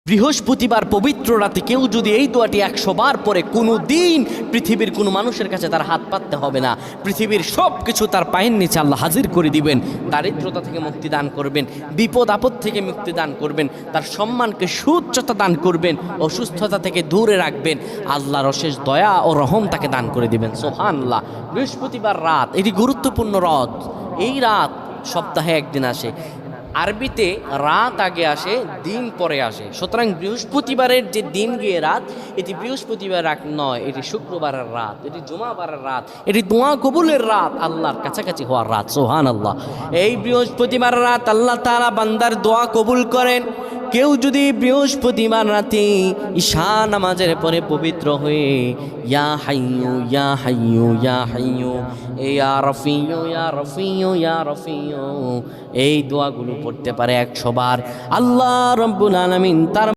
বৃহস্পতিবার পবিত্র রাতে কেউ যদি এই দোয়াটি 100 বার পরে কোনো দিন পৃথিবীর কোনো মানুষের কাছে তার হাত পাততে হবে না। পৃথিবীর সব কিছু তার পায়ের নিচে আল্লাহ হাজির করে দিবেন। দারিদ্রতা থেকে মুক্তি দান করবেন, বিপদ আপদ থেকে মুক্তি দান করবেন, তার সম্মানকে সুউচ্চতা দান করবেন, অসুস্থতা থেকে দূরে রাখবেন। আল্লাহর অশেষ দয়া ও রহম তাকে দান করে দিবেন। সুবহানাল্লাহ। বৃহস্পতিবার রাত এটি গুরুত্বপূর্ণ রাত। এই রাত সপ্তাহে একদিন আসে। আরবিতে রাত আগে আসে, দিন পরে আসে। সুতরাং বৃহস্পতিবারের যে দিন গিয়ে রাত, এটি বৃহস্পতিবার রাত নয়, এটি শুক্রবারের রাত, এটি জুমাবারের রাত, এটি দোয়া কবুলের রাত, আল্লাহর কাছাকাছি হওয়ার রাত। সুবহানাল্লাহ। এই বৃহস্পতিবার রাত আল্লাহ তাআলা বান্দার দোয়া কবুল করেন। কেউ যদি বৃহস্পতিবার রাতে ঈশা নামাজের পরে পবিত্র হয়ে ইয়া হাইয়ু ইয়া হাইয়ু ইয়া হাইয়ু ইয়া রফিয়ু ইয়া রফিয়ু ইয়া রফিয়ু এই দোয়াগুলো পড়তে পারে 100 বার, আল্লাহ রাব্বুল আলামিন তার